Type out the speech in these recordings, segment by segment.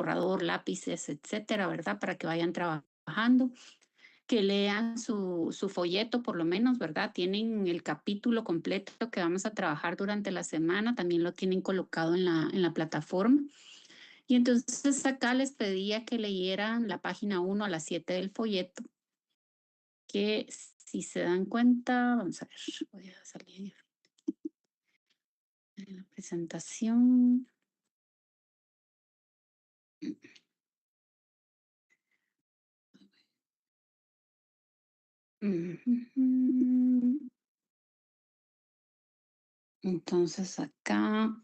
borrador, lápices, etcétera, ¿verdad? Para que vayan trabajando, que lean su folleto por lo menos, ¿verdad? Tienen el capítulo completo que vamos a trabajar durante la semana, también lo tienen colocado en la plataforma. Y entonces acá les pedía que leyeran la página 1 a la 7 del folleto, que si se dan cuenta, vamos a ver, voy a salir de la presentación. Entonces acá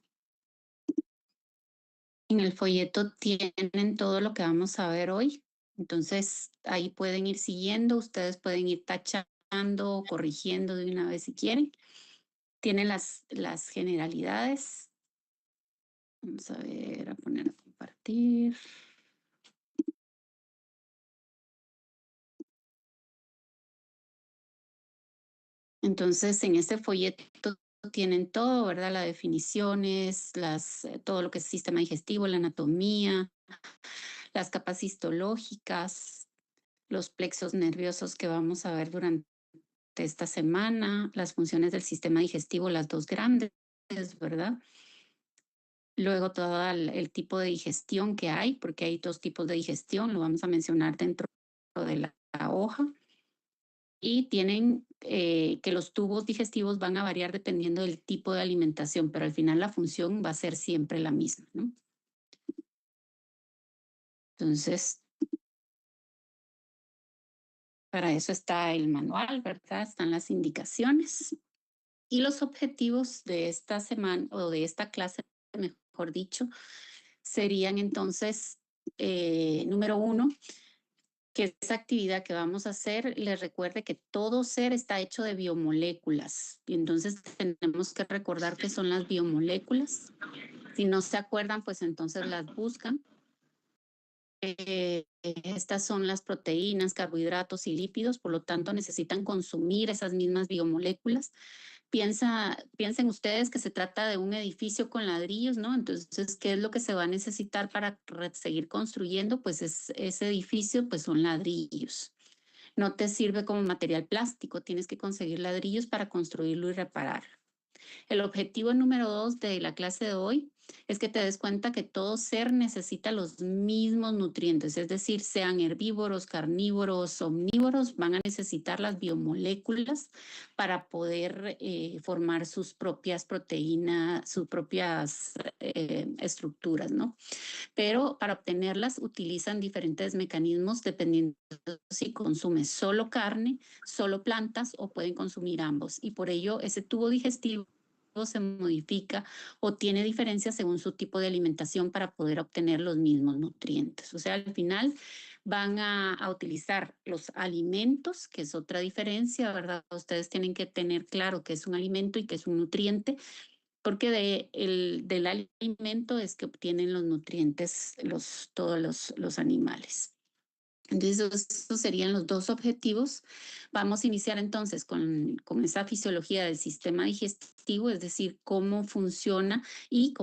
en el folleto tienen todo lo que vamos a ver hoy. Entonces ahí pueden ir siguiendo, ustedes pueden ir tachando o corrigiendo de una vez si quieren. Tienen las generalidades. Vamos a ver, a poner a compartir. Entonces, en este folleto tienen todo, ¿verdad? Las definiciones, todo lo que es sistema digestivo, la anatomía, las capas histológicas, los plexos nerviosos que vamos a ver durante esta semana, las funciones del sistema digestivo, las dos grandes, ¿verdad? Luego todo el tipo de digestión que hay, porque hay dos tipos de digestión, lo vamos a mencionar dentro de la hoja. Y tienen que los tubos digestivos van a variar dependiendo del tipo de alimentación, pero al final la función va a ser siempre la misma, ¿no? Entonces, para eso está el manual, ¿verdad? Están las indicaciones y los objetivos de esta semana o de esta clase, mejor dicho, serían entonces, número 1, que esa actividad que vamos a hacer les recuerde que todo ser está hecho de biomoléculas. Y entonces tenemos que recordar qué son las biomoléculas. Si no se acuerdan, pues entonces las buscan. Estas son las proteínas, carbohidratos y lípidos, por lo tanto necesitan consumir esas mismas biomoléculas. Piensen ustedes que se trata de un edificio con ladrillos, ¿no? Entonces, ¿qué es lo que se va a necesitar para seguir construyendo? Pues ese edificio, pues son ladrillos. No te sirve como material plástico, tienes que conseguir ladrillos para construirlo y reparar. El objetivo número 2 de la clase de hoy es que te des cuenta que todo ser necesita los mismos nutrientes, es decir, sean herbívoros, carnívoros, omnívoros, van a necesitar las biomoléculas para poder formar sus propias proteínas, sus propias estructuras, ¿no? Pero para obtenerlas utilizan diferentes mecanismos dependiendo si consume solo carne, solo plantas o pueden consumir ambos. Y por ello ese tubo digestivo se modifica o tiene diferencias según su tipo de alimentación para poder obtener los mismos nutrientes. O sea, al final van a utilizar los alimentos, que es otra diferencia, ¿verdad? Ustedes tienen que tener claro qué es un alimento y qué es un nutriente, porque del alimento es que obtienen los nutrientes todos los animales. Entonces, esos serían los dos objetivos. Vamos a iniciar entonces con esa fisiología del sistema digestivo, es decir, cómo funciona y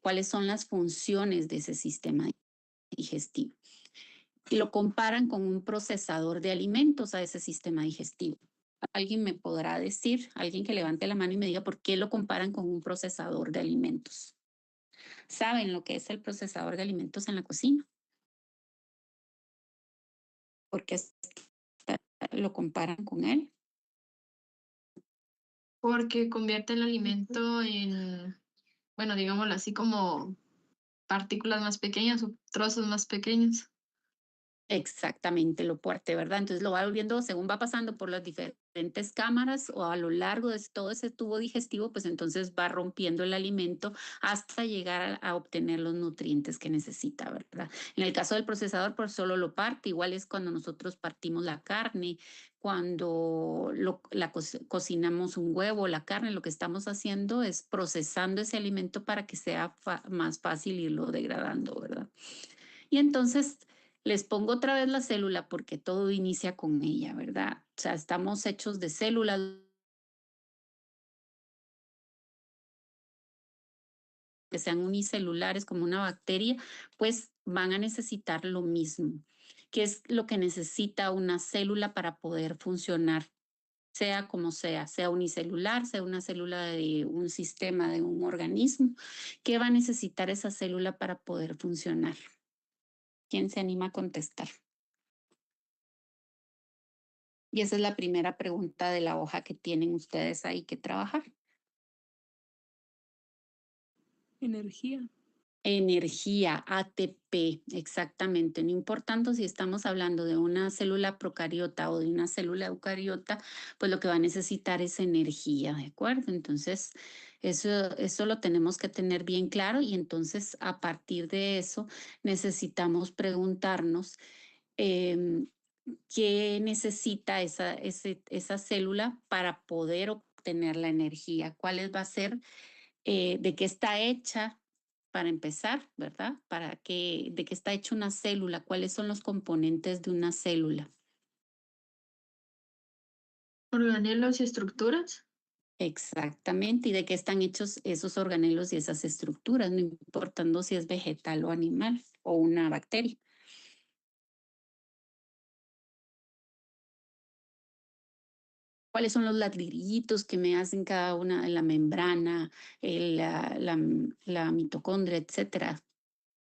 cuáles son las funciones de ese sistema digestivo. Y lo comparan con un procesador de alimentos a ese sistema digestivo. Alguien me podrá decir, alguien que levante la mano y me diga por qué lo comparan con un procesador de alimentos. ¿Saben lo que es el procesador de alimentos en la cocina? ¿Por qué lo comparan con él? Porque convierte el alimento en, bueno, digámoslo así, como partículas más pequeñas o trozos más pequeños. Exactamente lo fuerte, ¿verdad? Entonces lo va volviendo, según va pasando por las diferentes cámaras o a lo largo de todo ese tubo digestivo, pues entonces va rompiendo el alimento hasta llegar a obtener los nutrientes que necesita, ¿verdad? En el caso del procesador, pues solo lo parte, igual es cuando nosotros partimos la carne, cuando cocinamos un huevo, la carne, lo que estamos haciendo es procesando ese alimento para que sea más fácil irlo degradando, ¿verdad? Y entonces les pongo otra vez la célula porque todo inicia con ella, ¿verdad? O sea, estamos hechos de células que sean unicelulares como una bacteria, pues van a necesitar lo mismo, que es lo que necesita una célula para poder funcionar, sea como sea unicelular, sea una célula de un sistema, de un organismo. ¿Qué va a necesitar esa célula para poder funcionar? ¿Quién se anima a contestar? Y esa es la primera pregunta de la hoja que tienen ustedes ahí que trabajar. Energía. Energía, ATP, exactamente. No importando si estamos hablando de una célula procariota o de una célula eucariota, pues lo que va a necesitar es energía, ¿de acuerdo? Entonces, eso lo tenemos que tener bien claro y entonces a partir de eso necesitamos preguntarnos qué necesita esa célula para poder obtener la energía, cuál va a ser, de qué está hecha para empezar, ¿verdad? ¿De qué está hecha una célula? ¿Cuáles son los componentes de una célula? Organelos y estructuras. Exactamente, y de qué están hechos esos organelos y esas estructuras, no importando si es vegetal o animal o una bacteria. ¿Cuáles son los ladrillitos que me hacen cada una de la membrana, la mitocondria, etcétera?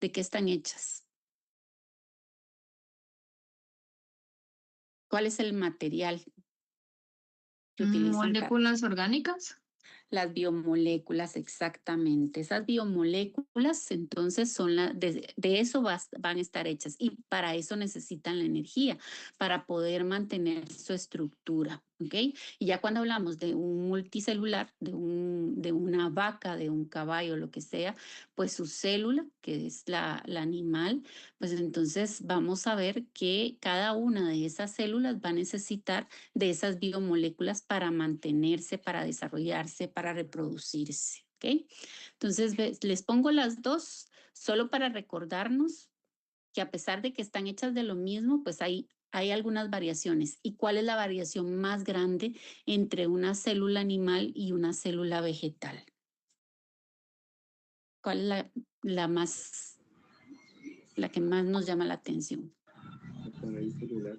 ¿De qué están hechas? ¿Cuál es el material que utilizan? Moléculas orgánicas. Las biomoléculas, exactamente. Esas biomoléculas, entonces, de eso van a estar hechas y para eso necesitan la energía, para poder mantener su estructura, ¿ok? Y ya cuando hablamos de un multicelular, de una vaca, de un caballo, lo que sea, pues su célula, que es la animal, pues entonces vamos a ver que cada una de esas células va a necesitar de esas biomoléculas para mantenerse, para desarrollarse, para reproducirse. ¿Ok? Entonces, les pongo las dos solo para recordarnos que a pesar de que están hechas de lo mismo, pues hay algunas variaciones. ¿Y cuál es la variación más grande entre una célula animal y una célula vegetal? ¿Cuál es la que más nos llama la atención? La pared celular.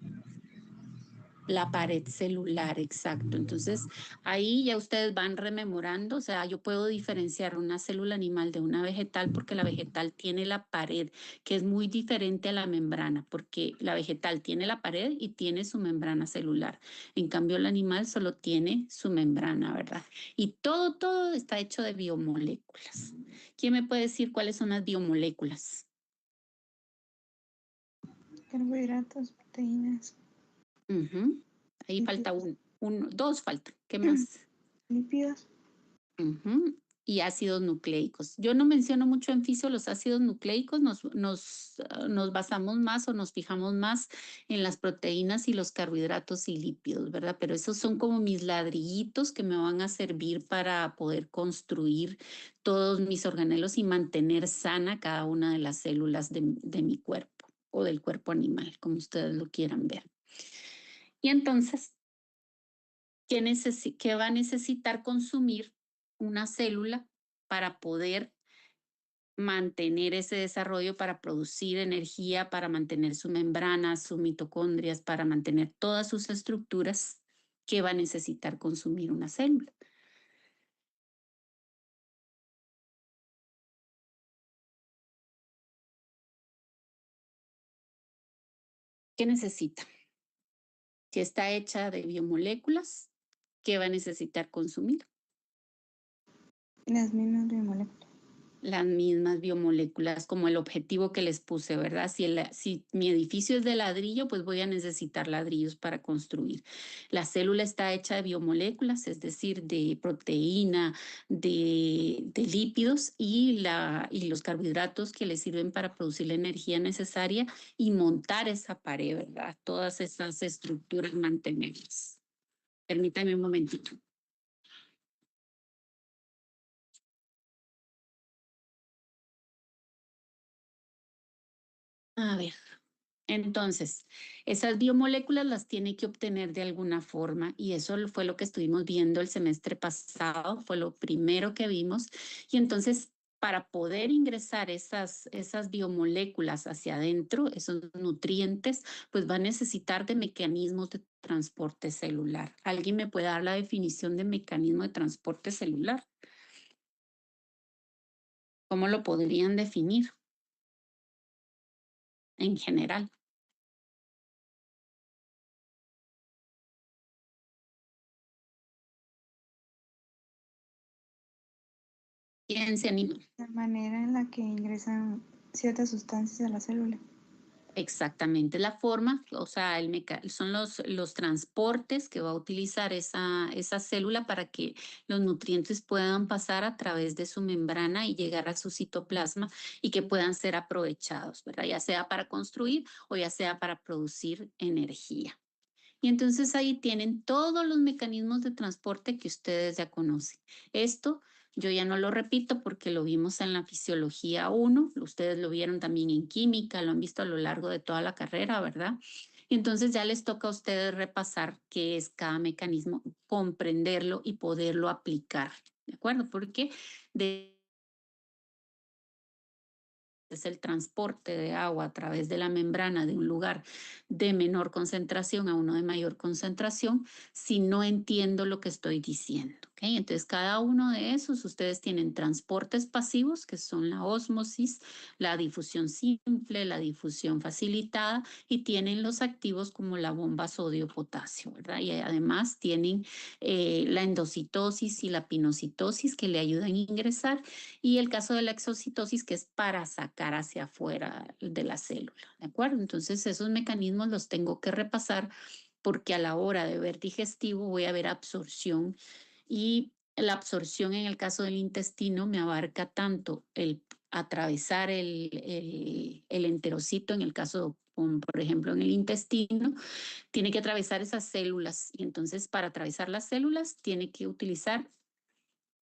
La pared celular, exacto. Entonces, ahí ya ustedes van rememorando, o sea, yo puedo diferenciar una célula animal de una vegetal porque la vegetal tiene la pared, que es muy diferente a la membrana, porque la vegetal tiene la pared y tiene su membrana celular. En cambio, el animal solo tiene su membrana, ¿verdad? Y todo está hecho de biomoléculas. ¿Quién me puede decir cuáles son las biomoléculas? Carbohidratos, proteínas. Ahí falta Lípidos. dos faltan. ¿Qué más? Lípidos. Y ácidos nucleicos. Yo no menciono mucho en fisio los ácidos nucleicos, nos basamos más o nos fijamos más en las proteínas y los carbohidratos y lípidos, ¿verdad? Pero esos son como mis ladrillitos que me van a servir para poder construir todos mis organelos y mantener sana cada una de las células de mi cuerpo o del cuerpo animal, como ustedes lo quieran ver. Y entonces, ¿qué va a necesitar consumir una célula para poder mantener ese desarrollo, para producir energía, para mantener su membrana, sus mitocondrias, para mantener todas sus estructuras? ¿Qué va a necesitar consumir una célula? ¿Qué necesita? Si está hecha de biomoléculas, ¿qué va a necesitar consumir? Las mismas biomoléculas. Las mismas biomoléculas como el objetivo que les puse, ¿verdad? Si mi edificio es de ladrillo, pues voy a necesitar ladrillos para construir. La célula está hecha de biomoléculas, es decir, de proteína, de lípidos y los carbohidratos que le sirven para producir la energía necesaria y montar esa pared, ¿verdad? Todas esas estructuras mantenerlas. Permítame un momentito. A ver. Entonces, esas biomoléculas las tiene que obtener de alguna forma y eso fue lo que estuvimos viendo el semestre pasado, fue lo primero que vimos. Y entonces, para poder ingresar esas biomoléculas hacia adentro, esos nutrientes, pues va a necesitar de mecanismos de transporte celular. ¿Alguien me puede dar la definición de mecanismo de transporte celular? ¿Cómo lo podrían definir en general? ¿Quién se anima? La manera en la que ingresan ciertas sustancias a la célula. Exactamente, la forma, o sea, son los transportes que va a utilizar esa célula para que los nutrientes puedan pasar a través de su membrana y llegar a su citoplasma y que puedan ser aprovechados, ¿verdad? Ya sea para construir o ya sea para producir energía. Y entonces ahí tienen todos los mecanismos de transporte que ustedes ya conocen. Esto yo ya no lo repito porque lo vimos en la fisiología 1, ustedes lo vieron también en química, lo han visto a lo largo de toda la carrera, ¿verdad? Y entonces ya les toca a ustedes repasar qué es cada mecanismo, comprenderlo y poderlo aplicar, ¿de acuerdo? Porque es el transporte de agua a través de la membrana de un lugar de menor concentración a uno de mayor concentración, si no entiendo lo que estoy diciendo. ¿Okay? Entonces, cada uno de esos, ustedes tienen transportes pasivos, que son la ósmosis, la difusión simple, la difusión facilitada, y tienen los activos como la bomba sodio-potasio, ¿verdad? Y además tienen la endocitosis y la pinocitosis que le ayudan a ingresar, y el caso de la exocitosis, que es para sacar hacia afuera de la célula, ¿de acuerdo? Entonces, esos mecanismos los tengo que repasar porque a la hora de ver digestivo voy a ver absorción, y la absorción en el caso del intestino me abarca tanto el atravesar el enterocito, en el caso, por ejemplo, en el intestino, tiene que atravesar esas células, y entonces para atravesar las células tiene que utilizar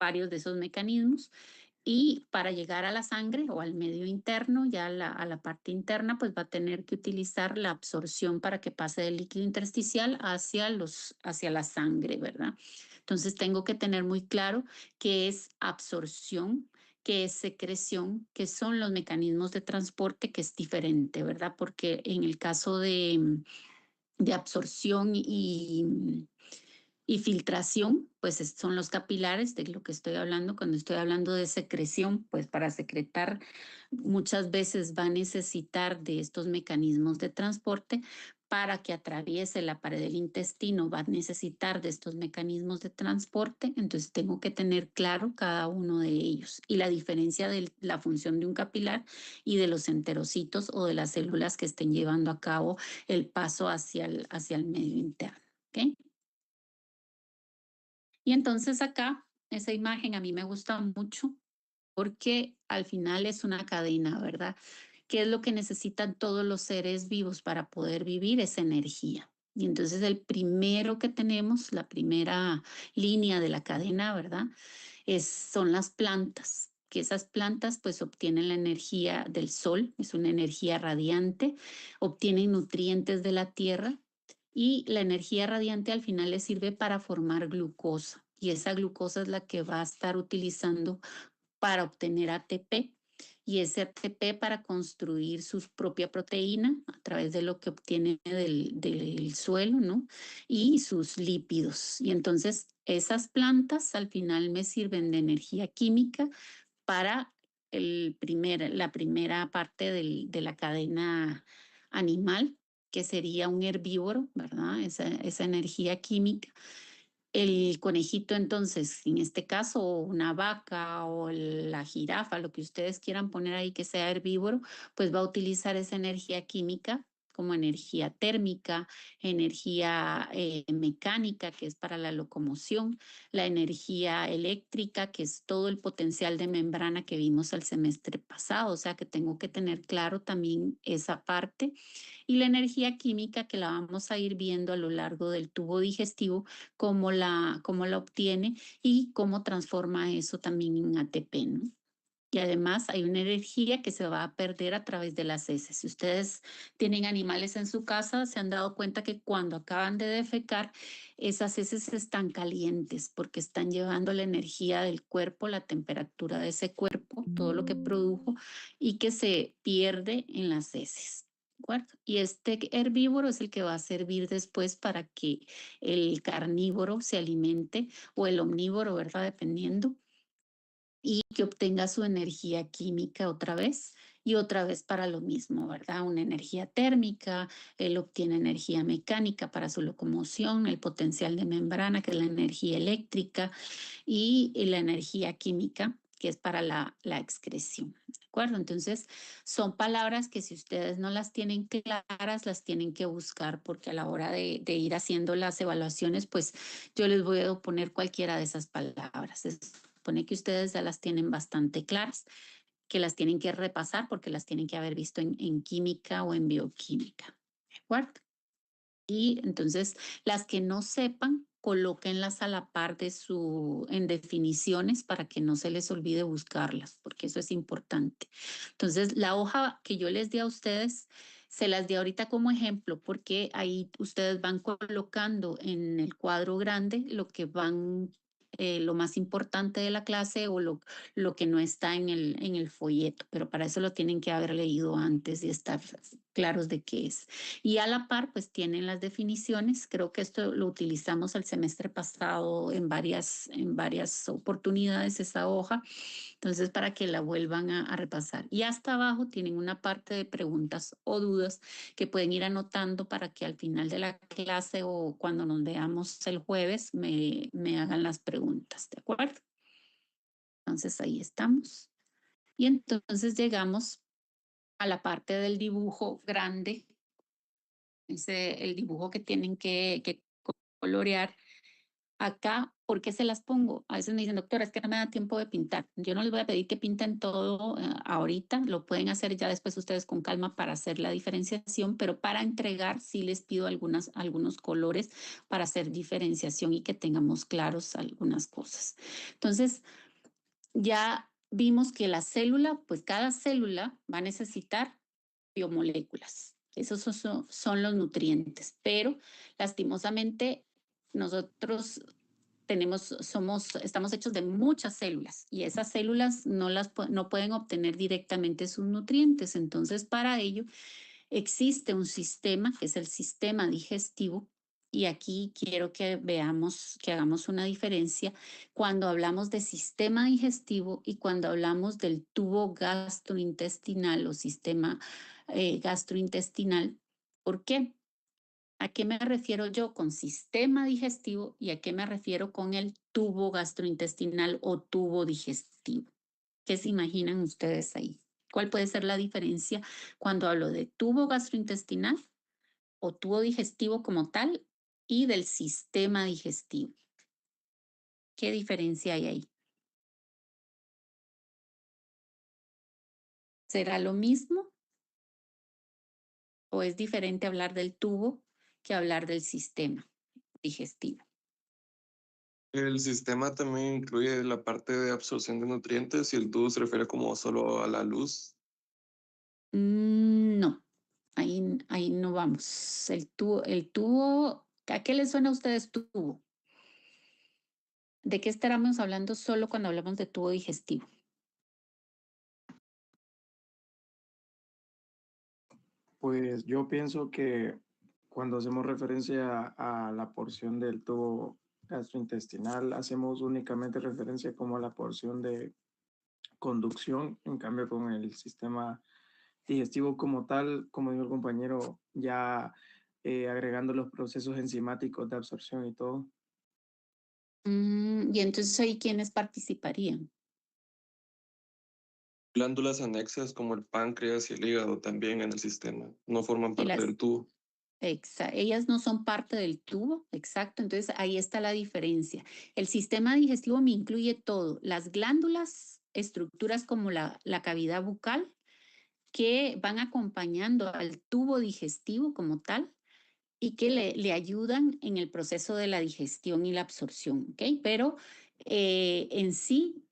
varios de esos mecanismos. Y para llegar a la sangre o al medio interno, ya a la parte interna, pues va a tener que utilizar la absorción para que pase del líquido intersticial hacia la sangre, ¿verdad? Entonces tengo que tener muy claro qué es absorción, qué es secreción, qué son los mecanismos de transporte, que es diferente, ¿verdad? Porque en el caso de absorción y filtración, pues son los capilares de lo que estoy hablando. Cuando estoy hablando de secreción, pues para secretar muchas veces va a necesitar de estos mecanismos de transporte. Para que atraviese la pared del intestino va a necesitar de estos mecanismos de transporte. Entonces tengo que tener claro cada uno de ellos y la diferencia de la función de un capilar y de los enterocitos o de las células que estén llevando a cabo el paso hacia el medio interno. ¿Okay? Y entonces acá, esa imagen a mí me gusta mucho porque al final es una cadena, ¿verdad? ¿Qué es lo que necesitan todos los seres vivos para poder vivir? Es energía. Y entonces el primero que tenemos, la primera línea de la cadena, ¿verdad? Son las plantas, que esas plantas pues obtienen la energía del sol, es una energía radiante, obtienen nutrientes de la tierra, y la energía radiante al final les sirve para formar glucosa, y esa glucosa es la que va a estar utilizando para obtener ATP, y ese ATP para construir su propia proteína a través de lo que obtiene del suelo, ¿no? Y sus lípidos. Y entonces esas plantas al final me sirven de energía química para la primera parte de la cadena animal, que sería un herbívoro, ¿verdad? Esa energía química. El conejito, entonces, en este caso, una vaca o la jirafa, lo que ustedes quieran poner ahí que sea herbívoro, pues va a utilizar esa energía química como energía térmica, energía mecánica, que es para la locomoción, la energía eléctrica, que es todo el potencial de membrana que vimos el semestre pasado. O sea que tengo que tener claro también esa parte. Y la energía química, que la vamos a ir viendo a lo largo del tubo digestivo, cómo la obtiene y cómo transforma eso también en ATP, ¿no? Y además hay una energía que se va a perder a través de las heces. Si ustedes tienen animales en su casa, se han dado cuenta que cuando acaban de defecar, esas heces están calientes porque están llevando la energía del cuerpo, la temperatura de ese cuerpo, todo lo que produjo y que se pierde en las heces. ¿De acuerdo? Y este herbívoro es el que va a servir después para que el carnívoro se alimente o el omnívoro, ¿verdad? Dependiendo, y que obtenga su energía química otra vez y otra vez para lo mismo, ¿verdad? Una energía térmica, él obtiene energía mecánica para su locomoción, el potencial de membrana, que es la energía eléctrica, y la energía química, que es para la excreción. ¿De acuerdo? Entonces, son palabras que si ustedes no las tienen claras, las tienen que buscar, porque a la hora de ir haciendo las evaluaciones, pues yo les voy a poner cualquiera de esas palabras. Se supone que ustedes ya las tienen bastante claras, que las tienen que repasar porque las tienen que haber visto en química o en bioquímica. ¿De acuerdo? Y entonces las que no sepan, colóquenlas a la par de en definiciones para que no se les olvide buscarlas, porque eso es importante. Entonces, la hoja que yo les di a ustedes, se las di ahorita como ejemplo, porque ahí ustedes van colocando en el cuadro grande lo que van, lo más importante de la clase o lo que no está en el folleto, pero para eso lo tienen que haber leído antes y estar claros de qué es. Y a la par, pues tienen las definiciones. Creo que esto lo utilizamos el semestre pasado en varias oportunidades, esa hoja. Entonces, para que la vuelvan a repasar. Y hasta abajo tienen una parte de preguntas o dudas que pueden ir anotando para que al final de la clase o cuando nos veamos el jueves me hagan las preguntas, ¿de acuerdo? Entonces, ahí estamos. Y entonces llegamos a la parte del dibujo grande, el dibujo que tienen que colorear. Acá, ¿por qué se las pongo? A veces me dicen, doctora, es que no me da tiempo de pintar. Yo no les voy a pedir que pinten todo ahorita, lo pueden hacer ya después ustedes con calma para hacer la diferenciación, pero para entregar sí les pido algunos colores para hacer diferenciación y que tengamos claros algunas cosas. Entonces, ya vimos que la célula, pues cada célula va a necesitar biomoléculas. Esos son los nutrientes, pero lastimosamente nosotros estamos hechos de muchas células y esas células no pueden obtener directamente sus nutrientes. Entonces, para ello existe un sistema que es el sistema digestivo. Y aquí quiero que veamos, que hagamos una diferencia cuando hablamos de sistema digestivo y cuando hablamos del tubo gastrointestinal o sistema gastrointestinal. ¿Por qué? ¿A qué me refiero yo con sistema digestivo y a qué me refiero con el tubo gastrointestinal o tubo digestivo? ¿Qué se imaginan ustedes ahí? ¿Cuál puede ser la diferencia cuando hablo de tubo gastrointestinal o tubo digestivo como tal y del sistema digestivo? ¿Qué diferencia hay ahí? ¿Será lo mismo o es diferente hablar del tubo que hablar del sistema digestivo? El sistema también incluye la parte de absorción de nutrientes y el tubo se refiere como solo a la luz. No, ahí no vamos. El tubo, ¿a qué les suena a ustedes tubo? ¿De qué estaremos hablando solo cuando hablamos de tubo digestivo? Pues yo pienso que cuando hacemos referencia a la porción del tubo gastrointestinal, hacemos únicamente referencia como a la porción de conducción, en cambio con el sistema digestivo como tal, como dijo el compañero, ya agregando los procesos enzimáticos de absorción y todo. Y entonces ahí, ¿quiénes participarían? Glándulas anexas como el páncreas y el hígado también en el sistema, no forman Y parte del tubo. ellas no son parte del tubo, exacto. Entonces ahí está la diferencia. El sistema digestivo me incluye todo, las glándulas, estructuras como la cavidad bucal que van acompañando al tubo digestivo como tal y que le ayudan en el proceso de la digestión y la absorción, ¿ok? Pero en sí,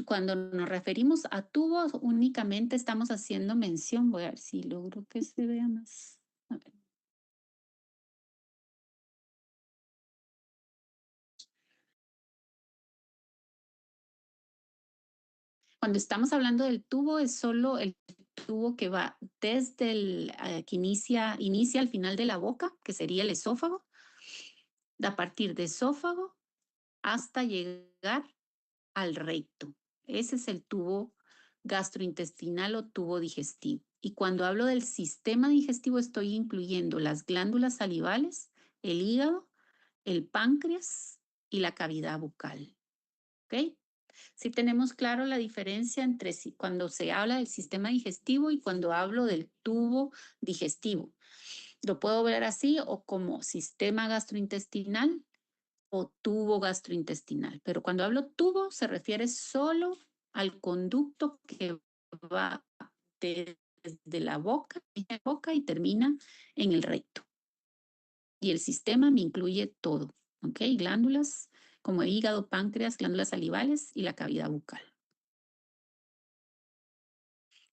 cuando nos referimos a tubos, únicamente estamos haciendo mención, voy a ver si logro que se vea más. A ver. Cuando estamos hablando del tubo, es solo el tubo que va desde el que inicia al final de la boca, que sería el esófago, a partir de esófago hasta llegar al recto. Ese es el tubo gastrointestinal o tubo digestivo. Y cuando hablo del sistema digestivo, estoy incluyendo las glándulas salivales, el hígado, el páncreas y la cavidad bucal. ¿Ok? Sí tenemos claro la diferencia entre cuando se habla del sistema digestivo y cuando hablo del tubo digestivo. Lo puedo ver así o como sistema gastrointestinal o tubo gastrointestinal. Pero cuando hablo tubo se refiere solo al conducto que va desde la boca y termina en el recto. Y el sistema me incluye todo, ¿ok? Glándulas como el hígado, páncreas, glándulas salivales y la cavidad bucal.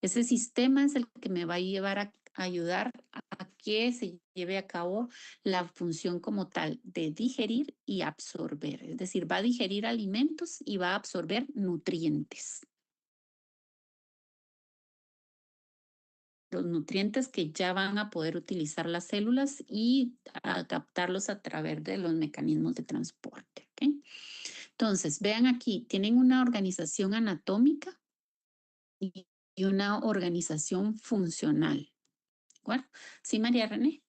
Ese sistema es el que me va a llevar a ayudar a que se lleve a cabo la función como tal de digerir y absorber. Es decir, va a digerir alimentos y va a absorber nutrientes. Los nutrientes que ya van a poder utilizar las células y adaptarlos a través de los mecanismos de transporte. ¿Okay? Entonces, vean aquí, tienen una organización anatómica y una organización funcional. Bueno, sí, María René.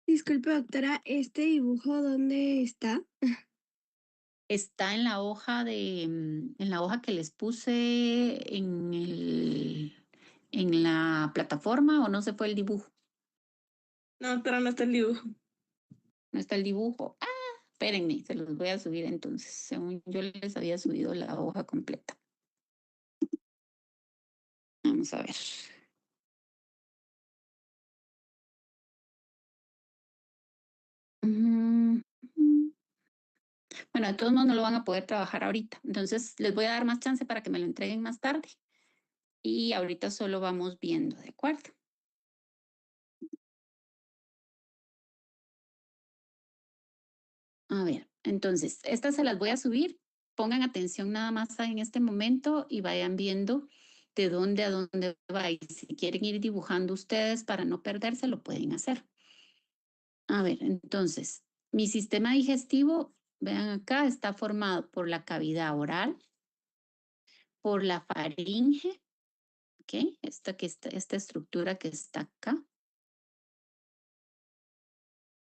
Disculpe, doctora, ¿este dibujo dónde está? Está en la hoja en la hoja que les puse en la plataforma, o no se fue el dibujo. No, doctora, no está el dibujo. No está el dibujo. Ah, espérenme, se los voy a subir entonces. Según yo les había subido la hoja completa. Vamos a ver. Bueno, de todos modos no lo van a poder trabajar ahorita. Entonces les voy a dar más chance para que me lo entreguen más tarde. Y ahorita solo vamos viendo, ¿de acuerdo? A ver, entonces, estas se las voy a subir. Pongan atención nada más en este momento y vayan viendo de dónde a dónde va. Y si quieren ir dibujando ustedes para no perderse, lo pueden hacer. A ver, entonces, mi sistema digestivo, vean acá, está formado por la cavidad oral, por la faringe, ¿ok? Esta estructura que está acá.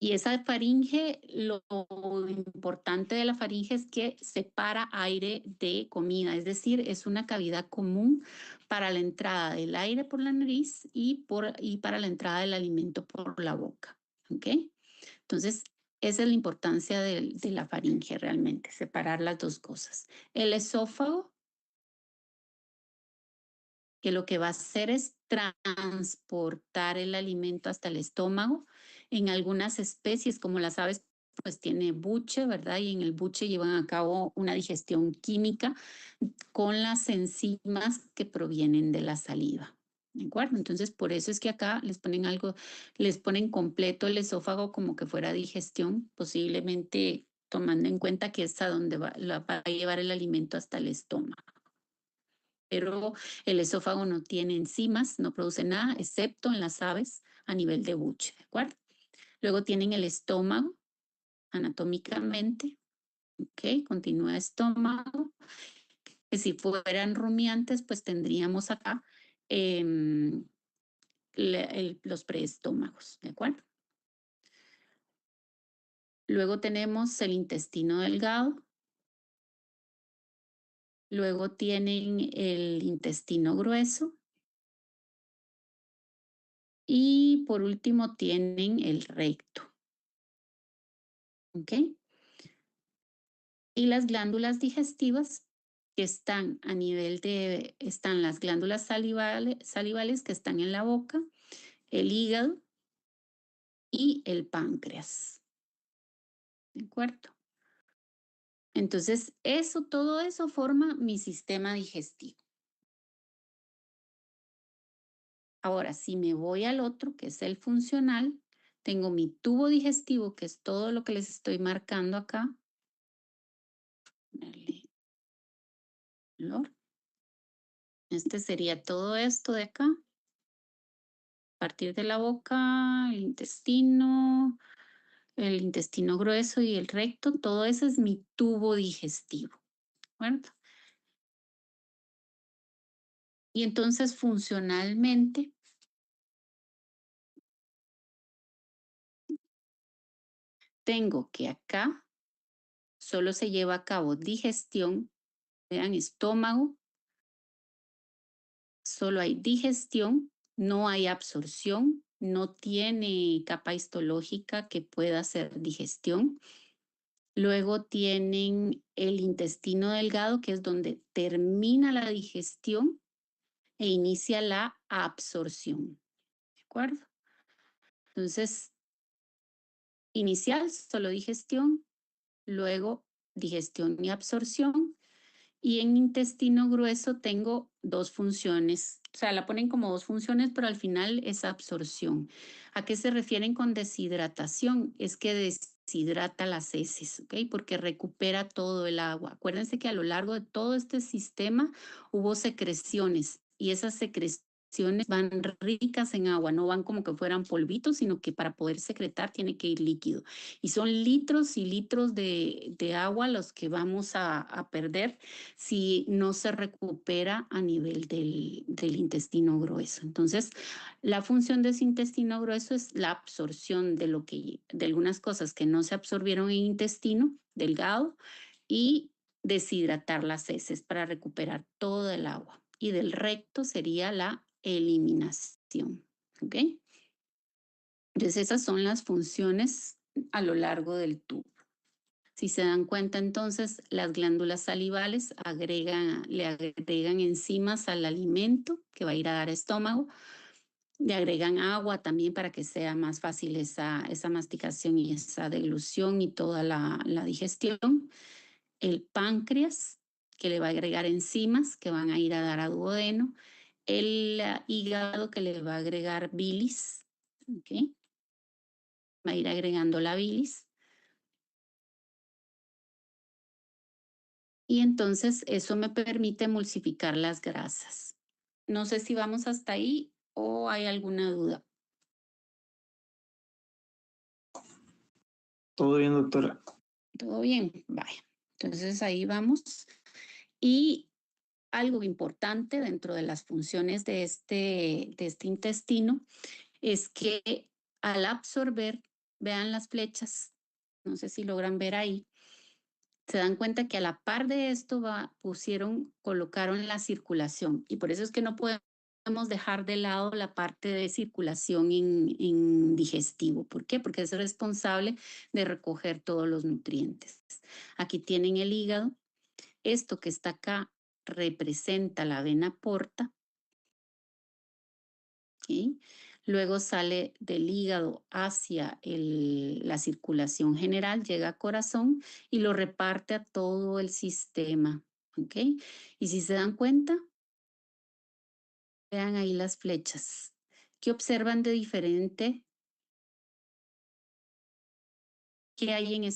Y esa faringe, lo importante de la faringe es que separa aire de comida, es decir, es una cavidad común para la entrada del aire por la nariz y para la entrada del alimento por la boca. ¿Ok? Entonces, esa es la importancia de la faringe realmente, separar las dos cosas. El esófago, que lo que va a hacer es transportar el alimento hasta el estómago. En algunas especies, como las aves, pues tiene buche, ¿verdad? Y en el buche llevan a cabo una digestión química con las enzimas que provienen de la saliva. ¿De acuerdo? Entonces, por eso es que acá les ponen completo el esófago como que fuera digestión, posiblemente tomando en cuenta que es a donde va a llevar el alimento hasta el estómago. Pero el esófago no tiene enzimas, no produce nada, excepto en las aves a nivel de buche, ¿de acuerdo? Luego tienen el estómago, anatómicamente, ¿ok? Continúa estómago, que si fueran rumiantes, pues tendríamos acá los preestómagos, ¿de acuerdo? Luego tenemos el intestino delgado. Luego tienen el intestino grueso. Y por último tienen el recto. ¿Ok? Y las glándulas digestivas que están a nivel están las glándulas salivales que están en la boca, el hígado y el páncreas. ¿De acuerdo? Entonces, todo eso forma mi sistema digestivo. Ahora, si me voy al otro, que es el funcional, tengo mi tubo digestivo, que es todo lo que les estoy marcando acá. Ponerle color. Este sería todo esto de acá. A partir de la boca, el intestino grueso y el recto, todo eso es mi tubo digestivo, ¿de acuerdo? Y entonces funcionalmente tengo que acá solo se lleva a cabo digestión, vean, estómago, solo hay digestión, no hay absorción, no tiene capa histológica que pueda hacer digestión. Luego tienen el intestino delgado, que es donde termina la digestión e inicia la absorción. ¿De acuerdo? Entonces, inicial, solo digestión, luego digestión y absorción. Y en intestino grueso tengo dos funciones. O sea, la ponen como dos funciones, pero al final es absorción. ¿A qué se refieren con deshidratación? Es que deshidrata las heces, ¿ok? Porque recupera todo el agua. Acuérdense que a lo largo de todo este sistema hubo secreciones y esas secreciones van ricas en agua, no van como que fueran polvitos, sino que para poder secretar tiene que ir líquido. Y son litros y litros de agua los que vamos a perder si no se recupera a nivel del intestino grueso. Entonces, la función de ese intestino grueso es la absorción de algunas cosas que no se absorbieron en intestino delgado y deshidratar las heces para recuperar todo el agua. Y del recto sería la eliminación. ¿Ok? Entonces, esas son las funciones a lo largo del tubo. Si se dan cuenta, entonces, las glándulas salivales le agregan enzimas al alimento que va a ir a dar estómago, le agregan agua también para que sea más fácil esa masticación y esa deglución y toda la digestión. El páncreas, que le va a agregar enzimas que van a ir a dar a duodeno. El hígado, que le va a agregar bilis, ¿ok? Va a ir agregando la bilis. Y entonces eso me permite emulsificar las grasas. No sé si vamos hasta ahí o hay alguna duda. Todo bien, doctora. ¿Todo bien? Vaya. Entonces ahí vamos. Y algo importante dentro de las funciones de este intestino es que al absorber, vean las flechas, no sé si logran ver ahí, se dan cuenta que a la par de esto colocaron la circulación y por eso es que no podemos dejar de lado la parte de circulación en digestivo. ¿Por qué? Porque es responsable de recoger todos los nutrientes. Aquí tienen el hígado. Esto que está acá representa la vena porta. ¿Sí? Luego sale del hígado hacia la circulación general, llega a corazón y lo reparte a todo el sistema. ¿Ok? Y si se dan cuenta, vean ahí las flechas. ¿Qué observan de diferente? ¿Qué hay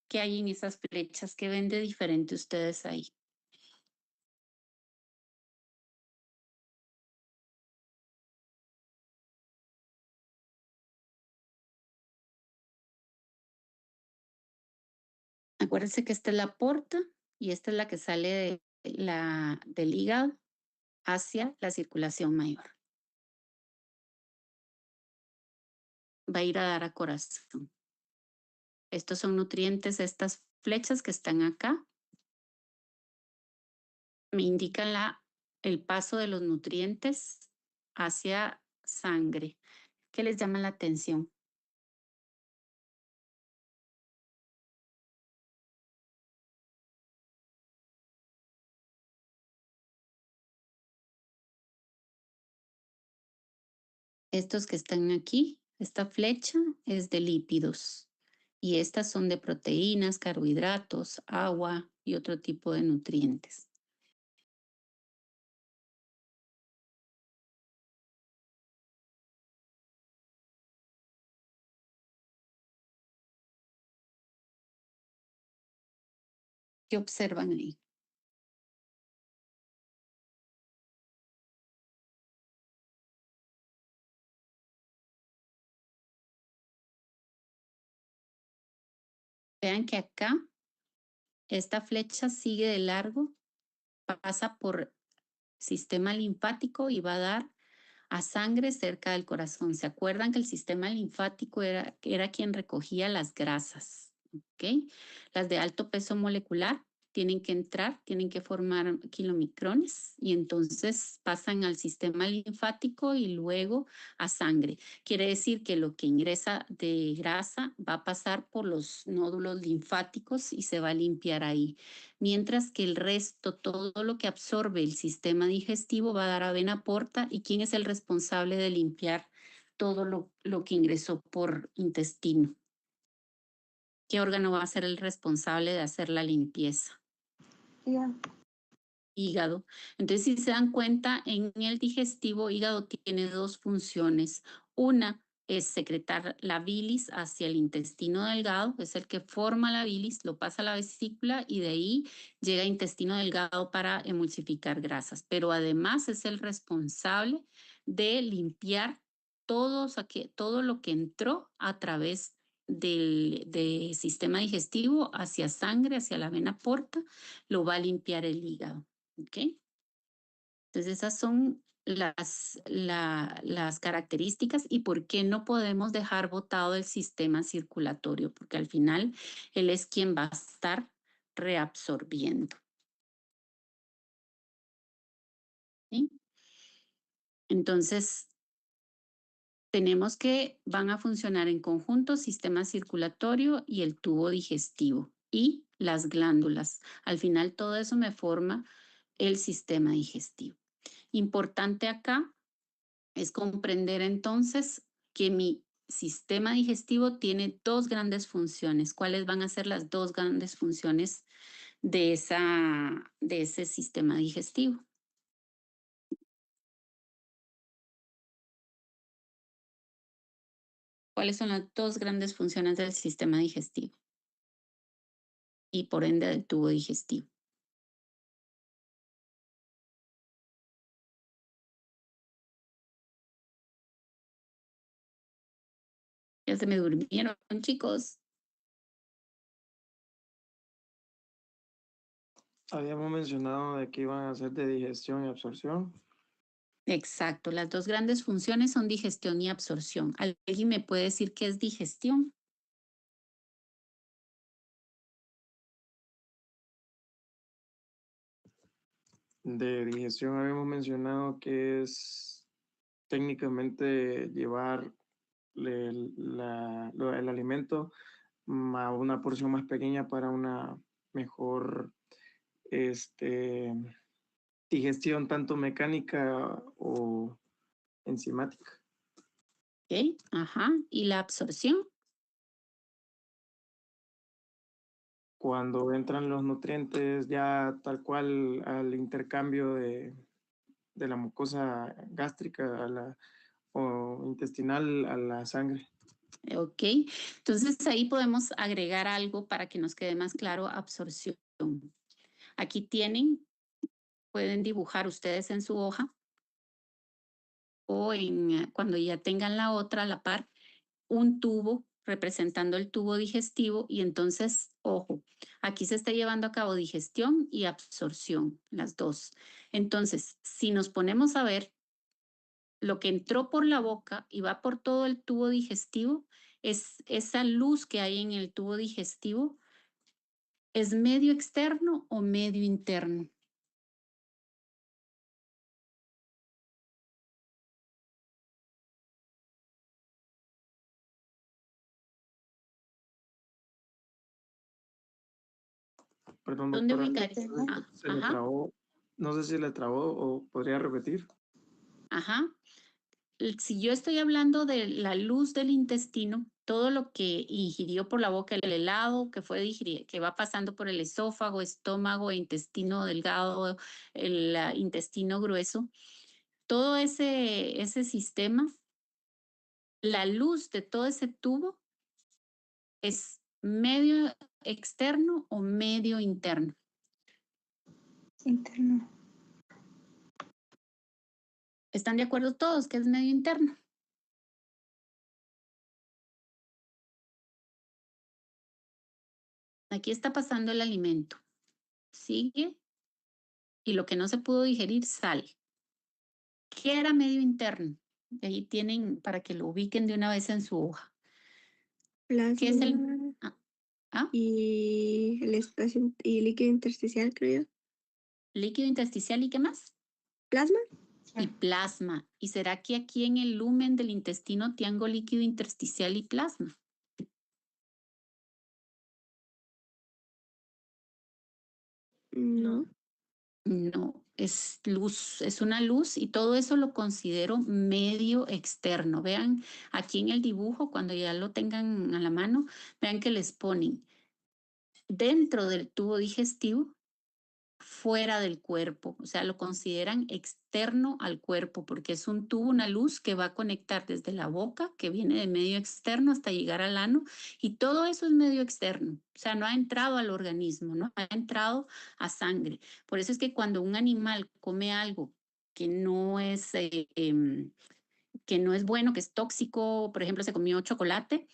qué hay en esas flechas? ¿Qué ven de diferente ustedes ahí? Acuérdense que esta es la porta y esta es la que sale del hígado hacia la circulación mayor. Va a ir a dar a corazón. Estos son nutrientes, estas flechas que están acá me indican el paso de los nutrientes hacia sangre. ¿Qué les llama la atención? Estos que están aquí, esta flecha es de lípidos y estas son de proteínas, carbohidratos, agua y otro tipo de nutrientes. ¿Qué observan ahí? Vean que acá esta flecha sigue de largo, pasa por sistema linfático y va a dar a sangre cerca del corazón. ¿Se acuerdan que el sistema linfático era quien recogía las grasas? ¿Ok? Las de alto peso molecular tienen que entrar, tienen que formar kilomicrones y entonces pasan al sistema linfático y luego a sangre. Quiere decir que lo que ingresa de grasa va a pasar por los nódulos linfáticos y se va a limpiar ahí. Mientras que el resto, todo lo que absorbe el sistema digestivo va a dar a vena porta. ¿Y quién es el responsable de limpiar todo lo que ingresó por intestino? ¿Qué órgano va a ser el responsable de hacer la limpieza? Hígado. Hígado. Entonces, si se dan cuenta, en el digestivo, hígado tiene dos funciones. Una es secretar la bilis hacia el intestino delgado, es el que forma la bilis, lo pasa a la vesícula y de ahí llega a intestino delgado para emulsificar grasas. Pero además es el responsable de limpiar todo lo que entró a través del sistema digestivo hacia sangre, hacia la vena porta, lo va a limpiar el hígado. ¿Ok? Entonces esas son las características y por qué no podemos dejar botado el sistema circulatorio, porque al final él es quien va a estar reabsorbiendo. ¿Sí? Entonces, tenemos que van a funcionar en conjunto sistema circulatorio y el tubo digestivo y las glándulas. Al final todo eso me forma el sistema digestivo. Importante acá es comprender entonces que mi sistema digestivo tiene dos grandes funciones. ¿Cuáles van a ser las dos grandes funciones de ese sistema digestivo? ¿Cuáles son las dos grandes funciones del sistema digestivo? Y por ende del tubo digestivo. Ya se me durmieron, chicos. Habíamos mencionado de que iban a ser de digestión y absorción. Exacto, las dos grandes funciones son digestión y absorción. ¿Alguien me puede decir qué es digestión? De digestión habíamos mencionado que es técnicamente llevar el alimento a una porción más pequeña para una mejor digestión tanto mecánica o enzimática. ¿Ok? Ajá. ¿Y la absorción? Cuando entran los nutrientes ya tal cual al intercambio de la mucosa gástrica o intestinal a la sangre. Ok. Entonces ahí podemos agregar algo para que nos quede más claro absorción. Aquí tienen, pueden dibujar ustedes en su hoja o cuando ya tengan la otra a la par, un tubo representando el tubo digestivo y entonces, ojo, aquí se está llevando a cabo digestión y absorción, las dos. Entonces, si nos ponemos a ver, lo que entró por la boca y va por todo el tubo digestivo, es esa luz que hay en el tubo digestivo, ¿es medio externo o medio interno? Perdón, ¿Dónde doctora, ubicaría? se le Ajá, trabó. No sé si le trabó o podría repetir. ajá. Si yo estoy hablando de la luz del intestino, todo lo que ingirió por la boca, el helado que fue que va pasando por el esófago, estómago, intestino delgado, el intestino grueso, todo ese sistema, la luz de todo ese tubo es medio externo o medio interno. Interno. ¿Están de acuerdo todos que es medio interno? Aquí está pasando el alimento. Sigue. Y lo que no se pudo digerir sale. ¿Qué era medio interno? Ahí tienen para que lo ubiquen de una vez en su hoja. ¿Qué es el Plasma ah, y el espacio y líquido intersticial, creo yo. líquido intersticial y qué más? Plasma. Y plasma. ¿Y será que aquí en el lumen del intestino tengo líquido intersticial y plasma? No. No, es luz, es una luz y todo eso lo considero medio externo. Vean aquí en el dibujo, cuando ya lo tengan a la mano, vean que les ponen dentro del tubo digestivo, fuera del cuerpo, o sea, lo consideran externo al cuerpo porque es un tubo, una luz que va a conectar desde la boca, que viene de medio externo hasta llegar al ano, y todo eso es medio externo, o sea, no ha entrado al organismo, no ha entrado a sangre. Por eso es que cuando un animal come algo que no es, que no es bueno, que es tóxico, por ejemplo, se comió chocolate,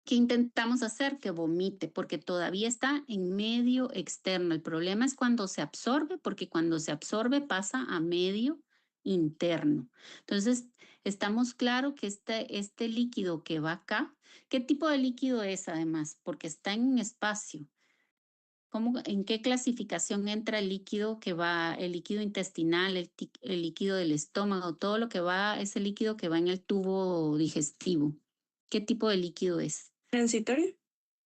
¿qué intentamos hacer? Que vomite, porque todavía está en medio externo. El problema es cuando se absorbe, porque cuando se absorbe pasa a medio interno. Entonces, estamos claros que este líquido que va acá, ¿qué tipo de líquido es además? Porque está en un espacio. ¿En qué clasificación entra el líquido que va, el líquido intestinal, el líquido del estómago, todo lo que va, ese líquido que va en el tubo digestivo? ¿Qué tipo de líquido es? ¿Transitorio?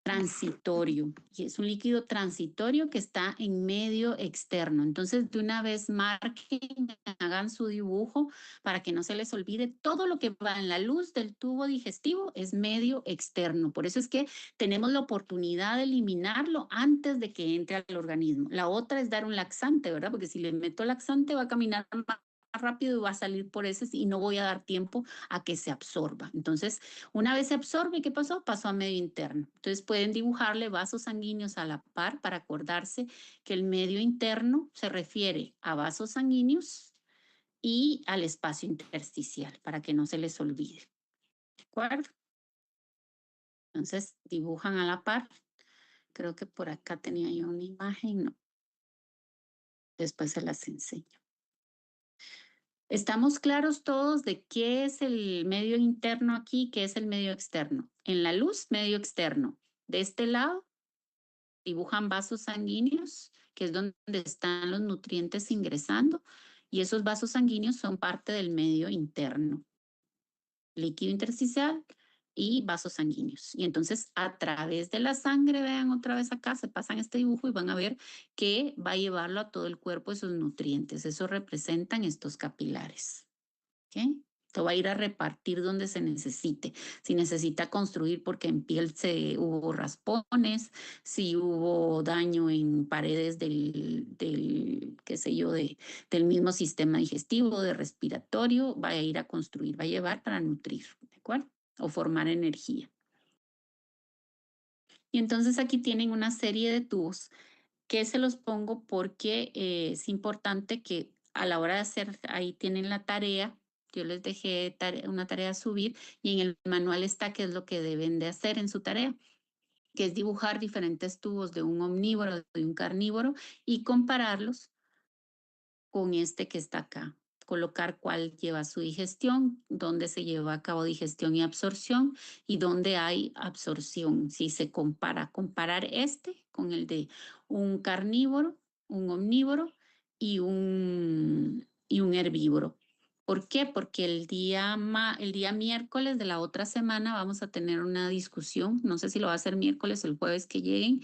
Transitorio, y es un líquido transitorio que está en medio externo. Entonces, de una vez marquen, hagan su dibujo para que no se les olvide, todo lo que va en la luz del tubo digestivo es medio externo. Por eso es que tenemos la oportunidad de eliminarlo antes de que entre al organismo. La otra es dar un laxante, ¿verdad? Porque si le meto laxante va a caminar más rápido y va a salir por heces y no voy a dar tiempo a que se absorba. Entonces, una vez se absorbe, ¿qué pasó? Pasó a medio interno. Entonces pueden dibujarle vasos sanguíneos a la par para acordarse que el medio interno se refiere a vasos sanguíneos y al espacio intersticial, para que no se les olvide. ¿De acuerdo? Entonces dibujan a la par. Creo que por acá tenía yo una imagen, no. Después se las enseño. ¿Estamos claros todos de qué es el medio interno aquí, qué es el medio externo? En la luz, medio externo. De este lado, dibujan vasos sanguíneos, que es donde están los nutrientes ingresando, y esos vasos sanguíneos son parte del medio interno, líquido intersticial y vasos sanguíneos. Y entonces a través de la sangre, vean otra vez acá, se pasan este dibujo y van a ver que va a llevarlo a todo el cuerpo esos nutrientes. Eso representan estos capilares. ¿Ok? Esto va a ir a repartir donde se necesite. Si necesita construir porque en piel hubo raspones, si hubo daño en paredes qué sé yo, del mismo sistema digestivo, de respiratorio, va a ir a construir, va a llevar para nutrir, ¿de acuerdo? O formar energía. Y entonces aquí tienen una serie de tubos que se los pongo porque es importante que a la hora de hacer, ahí tienen la tarea, yo les dejé una tarea a subir y en el manual está qué es lo que deben de hacer en su tarea, que es dibujar diferentes tubos de un omnívoro, de un carnívoro y compararlos con este que está acá. Colocar cuál lleva su digestión, dónde se lleva a cabo digestión y absorción y dónde hay absorción. Si se comparar este con el de un carnívoro, un omnívoro y un herbívoro. ¿Por qué? Porque el día miércoles de la otra semana vamos a tener una discusión, no sé si lo va a hacer miércoles o el jueves que lleguen,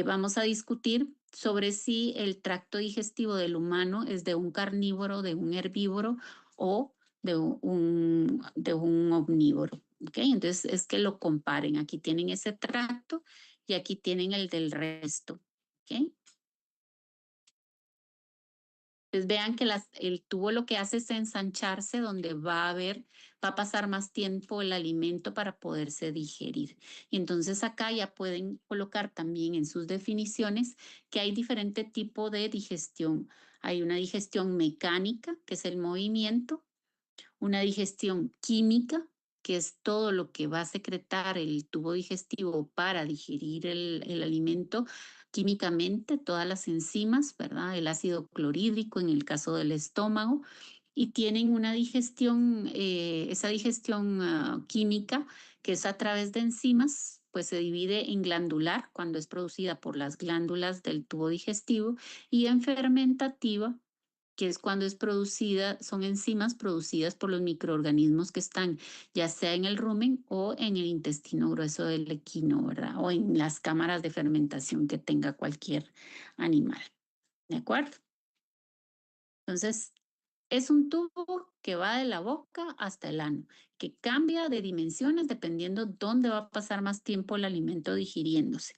vamos a discutir sobre si el tracto digestivo del humano es de un carnívoro, de un herbívoro o de un omnívoro. ¿Okay? Entonces es que lo comparen. Aquí tienen ese tracto y aquí tienen el del resto. ¿Okay? Entonces vean que el tubo lo que hace es ensancharse donde va a pasar más tiempo el alimento para poderse digerir. Y entonces acá ya pueden colocar también en sus definiciones que hay diferente tipo de digestión. Hay una digestión mecánica, que es el movimiento, una digestión química, que es todo lo que va a secretar el tubo digestivo para digerir el alimento, químicamente todas las enzimas, ¿verdad? El ácido clorhídrico en el caso del estómago, y tienen una digestión, esa digestión química que es a través de enzimas, pues se divide en glandular cuando es producida por las glándulas del tubo digestivo y en fermentativa, que es cuando es producida, son enzimas producidas por los microorganismos que están ya sea en el rumen o en el intestino grueso del equino, ¿verdad? O en las cámaras de fermentación que tenga cualquier animal. ¿De acuerdo? Entonces, es un tubo que va de la boca hasta el ano, que cambia de dimensiones dependiendo dónde va a pasar más tiempo el alimento digiriéndose.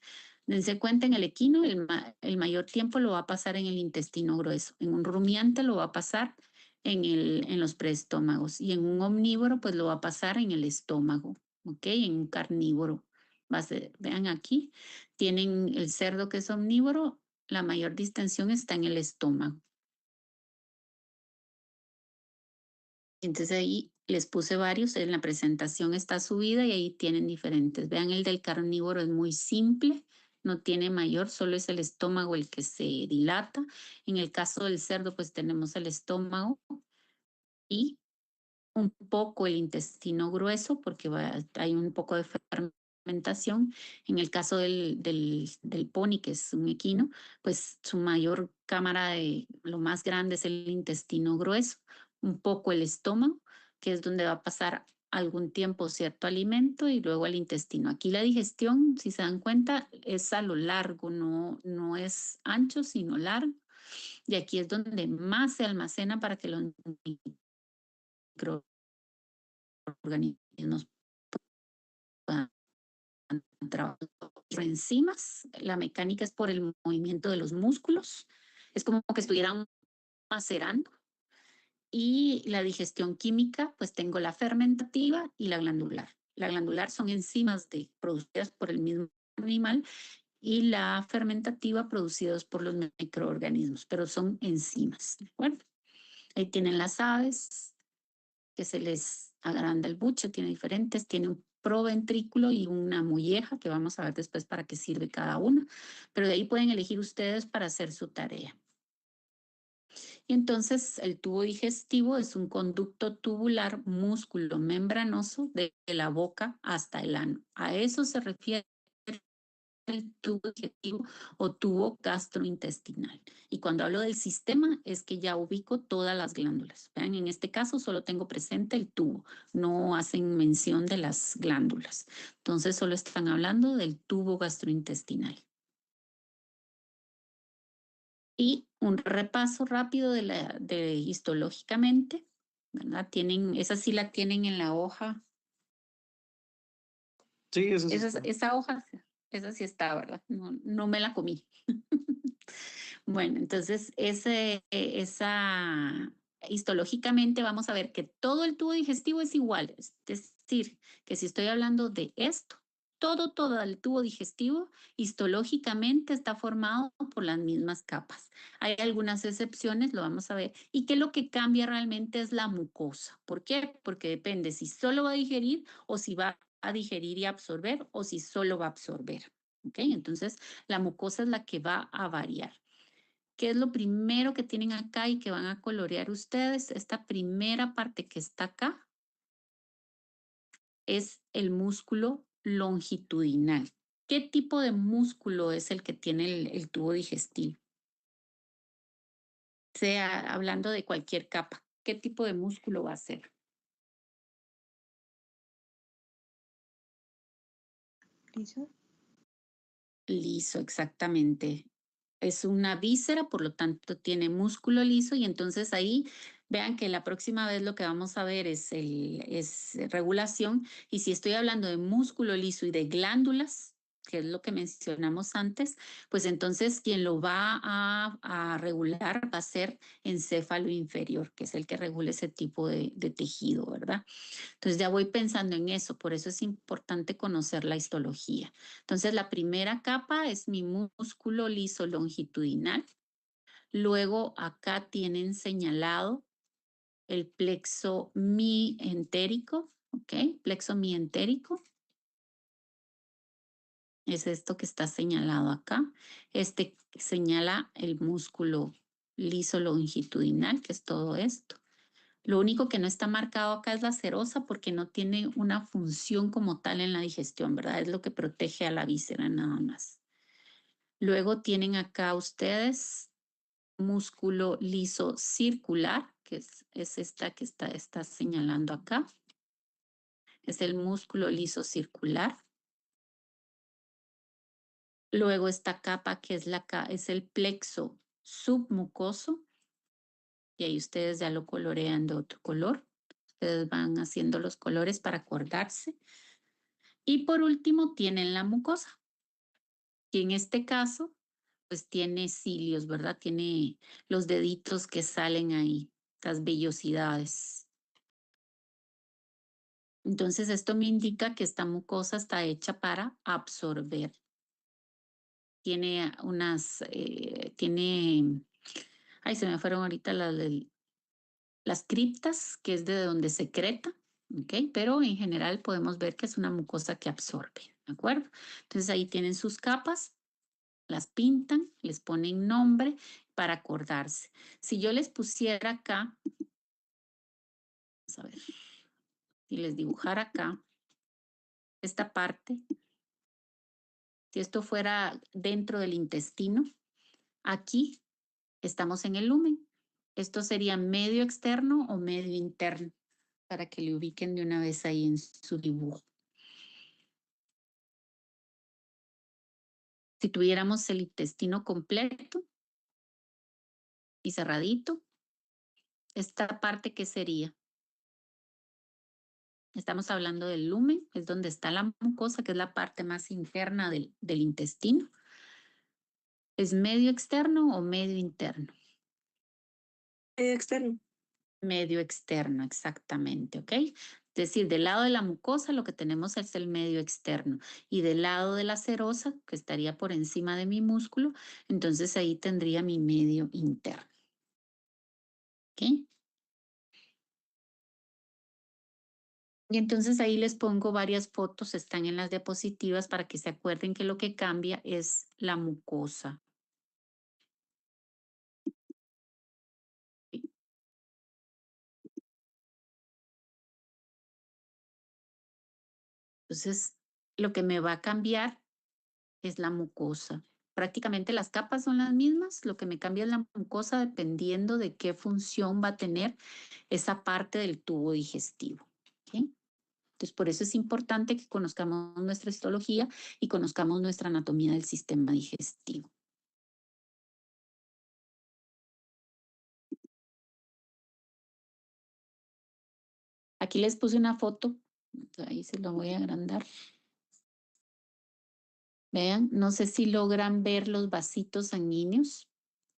Dense cuenta, en el equino el mayor tiempo lo va a pasar en el intestino grueso, en un rumiante lo va a pasar en los preestómagos y en un omnívoro pues lo va a pasar en el estómago, ¿ok? En un carnívoro. Vean aquí, tienen el cerdo que es omnívoro, la mayor distensión está en el estómago. Entonces ahí les puse varios, en la presentación está subida y ahí tienen diferentes. Vean, el del carnívoro es muy simple, no tiene mayor, solo es el estómago el que se dilata. En el caso del cerdo, pues tenemos el estómago y un poco el intestino grueso, porque hay un poco de fermentación. En el caso del pony, que es un equino, pues su mayor cámara lo más grande es el intestino grueso, un poco el estómago, que es donde va a pasar algún tiempo cierto alimento y luego el intestino. Aquí la digestión, si se dan cuenta, es a lo largo, no es ancho, sino largo. Y aquí es donde más se almacena para que los microorganismos puedan trabajar. Enzimas, la mecánica es por el movimiento de los músculos, es como que estuvieran macerando. Y la digestión química, pues tengo la fermentativa y la glandular. La glandular son enzimas producidas por el mismo animal y la fermentativa producidas por los microorganismos, pero son enzimas, ¿de acuerdo? Ahí tienen las aves, que se les agranda el buche, tiene diferentes, tiene un proventrículo y una molleja, que vamos a ver después para qué sirve cada una, pero de ahí pueden elegir ustedes para hacer su tarea. Y entonces el tubo digestivo es un conducto tubular músculo membranoso de la boca hasta el ano. A eso se refiere el tubo digestivo o tubo gastrointestinal. Y cuando hablo del sistema es que ya ubico todas las glándulas. Vean, en este caso solo tengo presente el tubo, no hacen mención de las glándulas. Entonces solo están hablando del tubo gastrointestinal. Y un repaso rápido de histológicamente, ¿verdad? Esa sí la tienen en la hoja. Sí, eso sí. Esa hoja, esa sí está, ¿verdad? No me la comí. Bueno, entonces histológicamente vamos a ver que todo el tubo digestivo es igual. Es decir, que si estoy hablando de esto, todo el tubo digestivo histológicamente está formado por las mismas capas. Hay algunas excepciones, lo vamos a ver. Y que lo que cambia realmente es la mucosa. ¿Por qué? Porque depende si solo va a digerir o si va a digerir y absorber o si solo va a absorber. ¿Ok? Entonces, la mucosa es la que va a variar. ¿Qué es lo primero que tienen acá y que van a colorear ustedes? Esta primera parte que está acá es el músculo longitudinal. ¿Qué tipo de músculo es el que tiene el tubo digestivo? Sea hablando de cualquier capa, ¿qué tipo de músculo va a ser? ¿Liso? Liso, exactamente. Es una víscera, por lo tanto tiene músculo liso y entonces ahí vean que la próxima vez lo que vamos a ver es regulación, y si estoy hablando de músculo liso y de glándulas, que es lo que mencionamos antes, pues entonces quien lo va a regular va a ser encéfalo inferior, que es el que regula ese tipo de tejido, ¿verdad? Entonces ya voy pensando en eso, por eso es importante conocer la histología. Entonces la primera capa es mi músculo liso longitudinal. Luego acá tienen señalado el plexo mientérico, ¿ok? Plexo mientérico. Es esto que está señalado acá. Este señala el músculo liso longitudinal, que es todo esto. Lo único que no está marcado acá es la serosa porque no tiene una función como tal en la digestión, ¿verdad? Es lo que protege a la víscera nada más. Luego tienen acá ustedes músculo liso circular, que es esta que está señalando acá. Es el músculo liso circular. Luego esta capa que es el plexo submucoso. Y ahí ustedes ya lo colorean de otro color. Ustedes van haciendo los colores para acordarse. Y por último tienen la mucosa. Y en este caso, pues tiene cilios, ¿verdad? Tiene los deditos que salen ahí, las vellosidades. Entonces esto me indica que esta mucosa está hecha para absorber. Tiene ay, se me fueron ahorita las criptas, que es de donde secreta, ¿ok? Pero en general podemos ver que es una mucosa que absorbe, ¿de acuerdo? Entonces ahí tienen sus capas, las pintan, les ponen nombre para acordarse. Si yo les pusiera acá, vamos a ver, si les dibujara acá, esta parte, si esto fuera dentro del intestino, aquí estamos en el lumen. Esto sería medio externo o medio interno, para que le ubiquen de una vez ahí en su dibujo. Si tuviéramos el intestino completo y cerradito, esta parte, ¿qué sería? Estamos hablando del lumen, es donde está la mucosa, que es la parte más interna del intestino. ¿Es medio externo o medio interno? Externo. Medio externo, exactamente, ¿ok? Es decir, del lado de la mucosa lo que tenemos es el medio externo y del lado de la serosa, que estaría por encima de mi músculo, entonces ahí tendría mi medio interno. ¿Ok? Y entonces ahí les pongo varias fotos, están en las diapositivas para que se acuerden que lo que cambia es la mucosa. Entonces, lo que me va a cambiar es la mucosa. Prácticamente las capas son las mismas, lo que me cambia es la mucosa dependiendo de qué función va a tener esa parte del tubo digestivo. ¿Okay? Entonces, por eso es importante que conozcamos nuestra histología y conozcamos nuestra anatomía del sistema digestivo. Aquí les puse una foto, ahí se lo voy a agrandar. Vean, no sé si logran ver los vasitos sanguíneos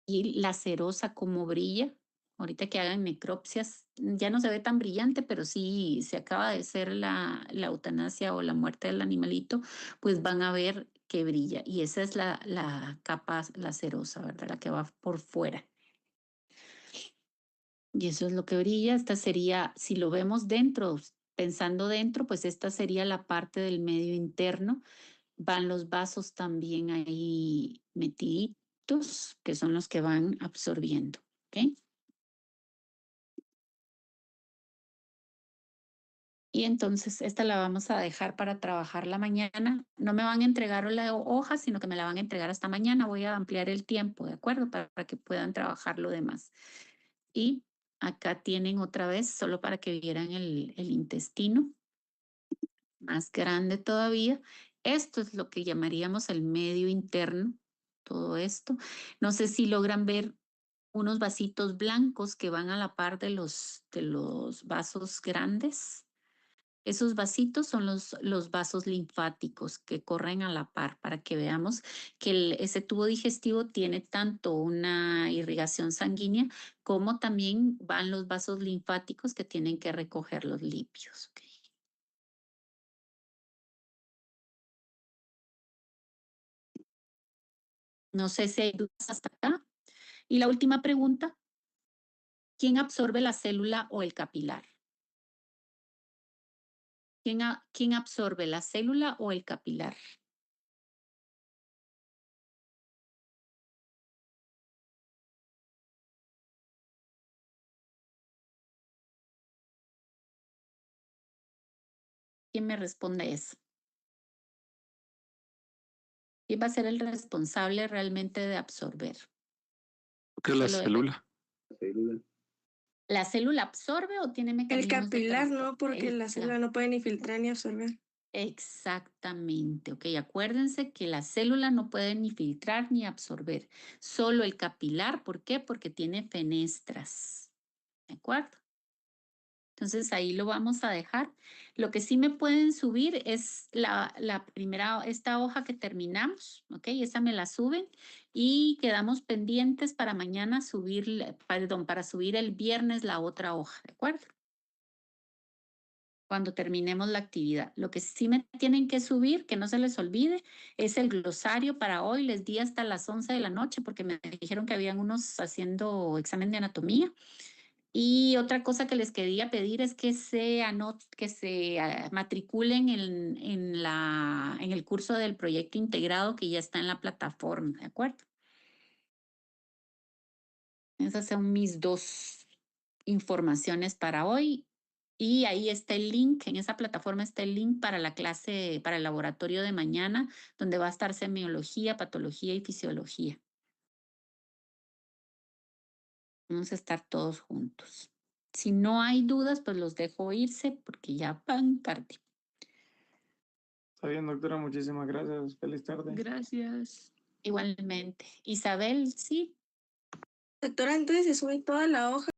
y la serosa como brilla. Ahorita que hagan necropsias, ya no se ve tan brillante, pero sí se acaba de hacer la eutanasia o la muerte del animalito, pues van a ver que brilla. Y esa es la capa, la serosa, ¿verdad? La que va por fuera. Y eso es lo que brilla. Esta sería, si lo vemos dentro, pensando dentro, pues esta sería la parte del medio interno. Van los vasos también ahí metiditos, que son los que van absorbiendo. ¿Ok? Y entonces esta la vamos a dejar para trabajarla mañana. No me van a entregar la hoja, sino que me la van a entregar hasta mañana. Voy a ampliar el tiempo, ¿de acuerdo? Para que puedan trabajar lo demás. Y acá tienen otra vez, solo para que vieran el intestino, más grande todavía. Esto es lo que llamaríamos el medio interno, todo esto. No sé si logran ver unos vasitos blancos que van a la par de los vasos grandes. Esos vasitos son los vasos linfáticos que corren a la par para que veamos que ese tubo digestivo tiene tanto una irrigación sanguínea como también van los vasos linfáticos que tienen que recoger los lípidos. Okay. No sé si hay dudas hasta acá. Y la última pregunta, ¿quién absorbe la célula o el capilar? ¿Quién absorbe, la célula o el capilar? ¿Quién me responde eso? ¿Quién va a ser el responsable realmente de absorber? Que la Solo de- célula. La célula. ¿La célula absorbe o tiene El mecanismos de capilar, transporte? ¿no? Porque la célula no puede ni filtrar ni absorber. Exactamente, ok. Acuérdense que la célula no puede ni filtrar ni absorber. Solo el capilar, ¿por qué? Porque tiene fenestras. ¿De acuerdo? Entonces ahí lo vamos a dejar. Lo que sí me pueden subir es la primera, esta hoja que terminamos, ¿ok? Esa me la suben y quedamos pendientes para mañana subir, perdón, para subir el viernes la otra hoja, ¿de acuerdo? Cuando terminemos la actividad. Lo que sí me tienen que subir, que no se les olvide, es el glosario para hoy. Les di hasta las 11 de la noche porque me dijeron que habían unos haciendo examen de anatomía. Y otra cosa que les quería pedir es que se matriculen en el curso del proyecto integrado que ya está en la plataforma, ¿de acuerdo? Esas son mis dos informaciones para hoy. Y ahí está el link, en esa plataforma está el link para la clase, para el laboratorio de mañana, donde va a estar semiología, patología y fisiología. Vamos a estar todos juntos. Si no hay dudas, pues los dejo irse porque ya van tarde. Está bien, doctora, muchísimas gracias. Feliz tarde. Gracias. Igualmente. Isabel, sí. Doctora, entonces se sube toda la hoja.